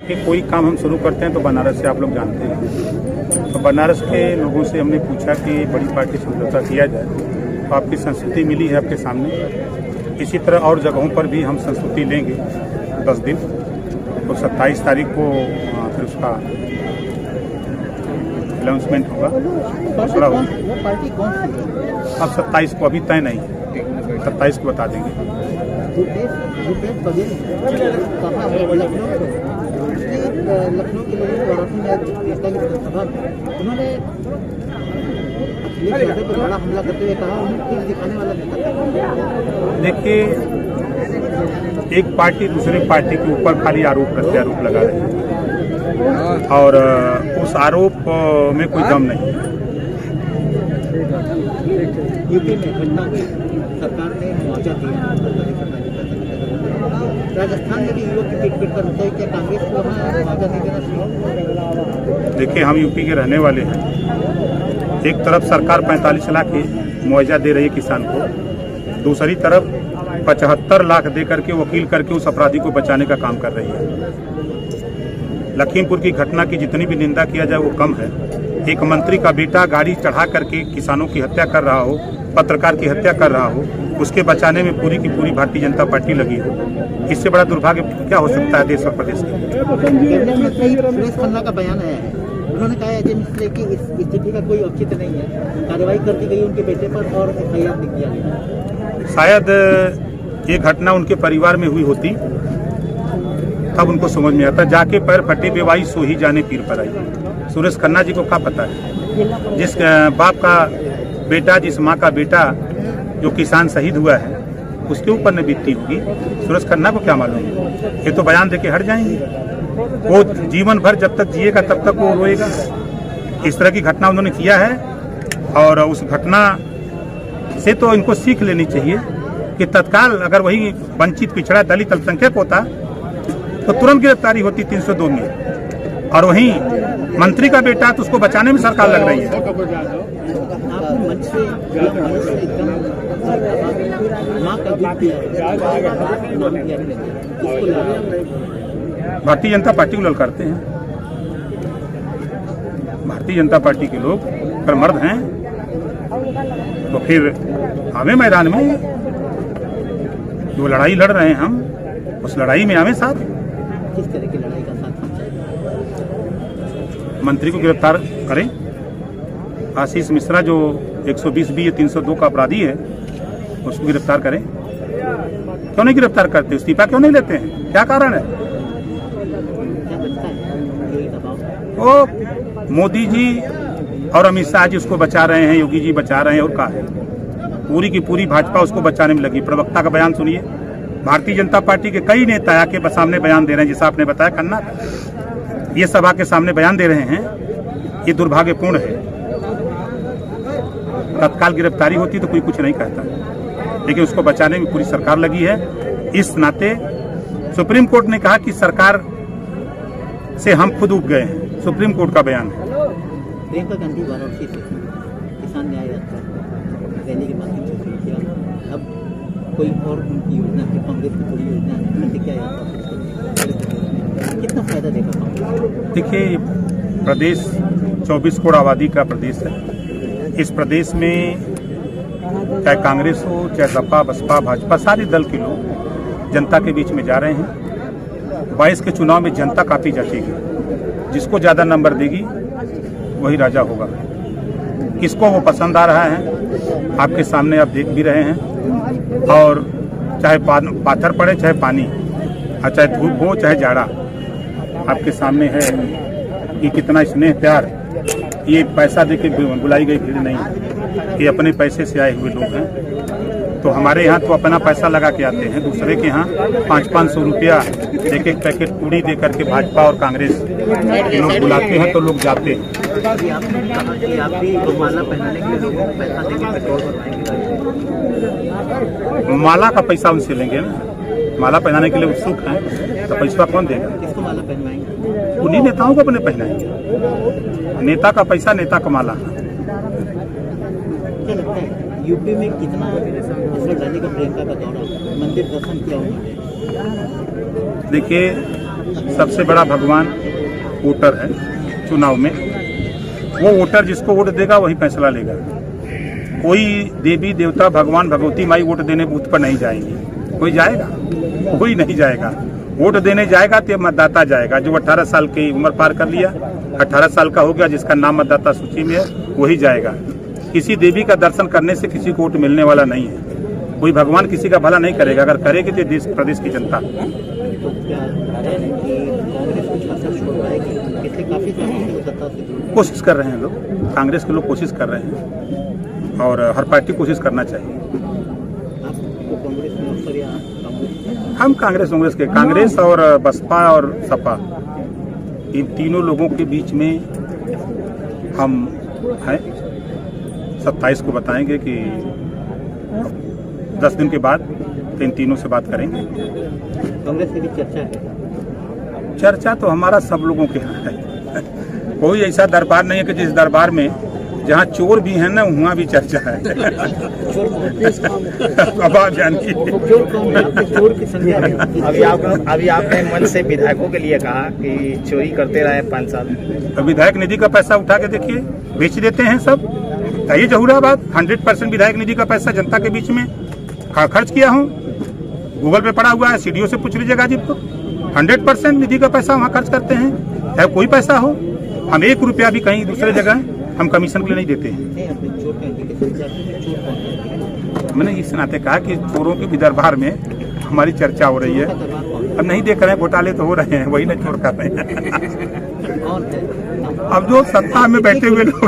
कि कोई काम हम शुरू करते हैं तो बनारस से आप लोग जानते हैं। तो बनारस के लोगों से हमने पूछा कि बड़ी पार्टी समझौता किया जाए, तो आपकी संस्कृति मिली है आपके सामने। इसी तरह और जगहों पर भी हम संस्कृति लेंगे 10 दिन। तो 27 तारीख को फिर उसका अनाउंसमेंट होगा। अब 27 को अभी तय नहीं, 27 को बता देंगे। लखनऊ के लोगों को उन्होंने बड़ा हमला करते हुए कहा उन्हें दिखाने वाला नहीं। देखिए, एक पार्टी दूसरे पार्टी के ऊपर खाली आरोप प्रत्यारोप लगा रही है और उस आरोप में कोई दम नहीं। यूपी में घटना हुई, सरकार ने मुआवजा दिया। राजस्थान में भी युवक की पीट कर होता है, क्या कांग्रेस को वहाँ मुआवजा नहीं देना चाहिए? देखिए, हम यूपी के रहने वाले हैं। एक तरफ सरकार 45 लाख की मुआवजा दे रही है किसान को, दूसरी तरफ 75 लाख दे करके वकील करके उस अपराधी को बचाने का काम कर रही है। लखीमपुर की घटना की जितनी भी निंदा किया जाए वो कम है। एक मंत्री का बेटा गाड़ी चढ़ा करके किसानों की हत्या कर रहा हो, पत्रकार की हत्या कर रहा हो, उसके बचाने में पूरी की पूरी भारतीय जनता पार्टी लगी हो, इससे बड़ा दुर्भाग्य क्या हो सकता है देश और प्रदेश के? सुरेश खन्ना का बयान आया है, उन्होंने कहा है कि इस स्थिति का कोई औचित्य नहीं है, कार्रवाई कर दी गई उनके बेटे पर और FIR लिख दिया गया। शायद ये घटना उनके परिवार में हुई होती तब उनको समझ में आता। जाके पैर फटे बेवाई सो ही जाने पीर पर आई। सुरेश खन्ना जी को क्या पता है? जिस बाप का बेटा, जिस माँ का बेटा जो किसान शहीद हुआ है, उसके ऊपर न बीतती होगी, सुरेश खन्ना को क्या मालूम? ये तो बयान देके हट जाएंगे। वो जीवन भर जब तक जिएगा तब तक वो रोएगा। इस तरह की घटना उन्होंने किया है और उस घटना से तो इनको सीख लेनी चाहिए कि तत्काल अगर वही वंचित, पिछड़ा, दलित, अल्पसंख्यक होता तो तुरंत गिरफ्तारी होती 302 में। और वहीं मंत्री का बेटा तो उसको बचाने में सरकार लग रही है। भारतीय जनता पार्टी को ललकारते हैं। भारतीय जनता पार्टी के लोग अगर मर्द हैं तो फिर आवे मैदान में, जो लड़ाई लड़ रहे हैं हम, उस लड़ाई में आवे साथ। किस तरह की लड़ाई का साथ? मंत्री को गिरफ्तार करें। आशीष मिश्रा जो 120B या 302 का अपराधी है, उसको गिरफ्तार करें। क्यों नहीं गिरफ्तार करते? इस्तीफा क्यों नहीं लेते हैं? क्या कारण है? वो मोदी जी और अमित शाह जी उसको बचा रहे हैं, योगी जी बचा रहे हैं, और क्या है? पूरी की पूरी भाजपा उसको बचाने में लगी। प्रवक्ता का बयान सुनिए। भारतीय जनता पार्टी के कई नेता आके सामने बयान दे रहे हैं, जैसा आपने बताया खन्ना, ये सभा के सामने बयान दे रहे हैं। ये दुर्भाग्यपूर्ण है। तत्काल गिरफ्तारी होती तो कोई कुछ नहीं कहता, लेकिन उसको बचाने में पूरी सरकार लगी है। इस नाते सुप्रीम कोर्ट ने कहा कि सरकार से हम खुद उब गए हैं। सुप्रीम कोर्ट का बयान है। प्रियंका गांधी वाराणसी से किसान न्याय यात्रा रैली के माध्यम से शुरू किया, अब कोई और उनकी योजना है, कांग्रेस की पूरी योजना है, प्रतिक्रिया यात्रा, कितना फायदा देगा कांग्रेस? देखिए, प्रदेश 24 करोड़ आबादी का प्रदेश है। इस प्रदेश में चाहे कांग्रेस हो, चाहे सपा, बसपा, भाजपा, सारे दल के लोग जनता के बीच में जा रहे हैं। 22 के चुनाव में जनता काफी जचेगी। जिसको ज्यादा नंबर देगी वही राजा होगा। किसको वो पसंद आ रहा है आपके सामने आप देख भी रहे हैं। और चाहे पाथर पड़े, चाहे पानी, और चाहे धूप हो, चाहे जाड़ा, आपके सामने है कि कितना स्नेह प्यार। ये पैसा देके बुलाई गई भीड़ नहीं, ये अपने पैसे से आए हुए लोग हैं। तो हमारे यहाँ तो अपना पैसा लगा के आते हैं, दूसरे के यहाँ 500-500 रुपया एक पैकेट पूड़ी दे करके भाजपा और कांग्रेस के लोग बुलाते हैं तो लोग जाते हैं। माला का पैसा उनसे लेंगे ना, माला पहनाने के लिए उत्सुक हैं, तो पैसा कौन देगा? किसको माला पहनवाएंगे? उन्हीं नेताओं को अपने पहनाएंगे। नेता का पैसा, नेता का माला। क्या लगता है यूपी में कितना असर डालेगा प्रियंका का दौरा? मंदिर दर्शन किया उन्होंने। देखिए, सबसे बड़ा भगवान वोटर है चुनाव में। वो वोटर जिसको वोट देगा वही फैसला लेगा। कोई देवी देवता भगवान भगवती माई वोट देने बूथ पर नहीं जाएंगे। कोई जाएगा? कोई नहीं जाएगा। वोट देने जाएगा तो मतदाता जाएगा जो 18 साल की उम्र पार कर लिया, 18 साल का हो गया, जिसका नाम मतदाता सूची में है वही जाएगा। किसी देवी का दर्शन करने से किसी को वोट मिलने वाला नहीं है। कोई भगवान किसी का भला नहीं करेगा। अगर करेगी तो देश प्रदेश की जनता। तो क्या कांग्रेस कुछ असर छोड़ रहा है कि पिछले काफी समय से सत्ता से दूर कोशिश कर रहे हैं लोग, कांग्रेस के लोग कोशिश कर रहे हैं और हर पार्टी कोशिश करना चाहिए। आपको कांग्रेस में अवसर या कांग्रेस हम कांग्रेस के कांग्रेस और बसपा और सपा इन तीनों लोगों के बीच में हम हैं। 27 को बताएंगे कि 10 दिन के बाद इन तीनों से बात करेंगे। कांग्रेस की भी चर्चा है। चर्चा तो हमारा सब लोगों के यहाँ है। कोई ऐसा दरबार नहीं है कि जिस दरबार में जहाँ चोर भी हैं ना वहाँ भी चर्चा है। अब आप जानिए चोर की संख्या अभी आपने मन से विधायकों के लिए कहा कि चोरी करते रहे 5 साल। विधायक निधि का पैसा उठा के देखिए, बेच देते हैं सब। ये जहूराबाद 100% विधायक निधि का पैसा जनता के बीच में खर्च किया हूँ। गूगल पे पड़ा हुआ है, सीडीओ से पूछ लीजिए गाजीपुर। 100% निधि का पैसा वहाँ खर्च करते हैं, चाहे कोई पैसा हो। हम 1 रुपया भी कहीं दूसरे जगह हम कमीशन के लिए नहीं देते हैं। मैंने इस नाते कहा कि चोरों के भी दरबार में हमारी चर्चा हो रही है। अब नहीं देख रहे हैं, घोटाले तो हो रहे हैं, वही ना चोर कर रहे हैं। अब जो सत्ता में बैठे हुए लोग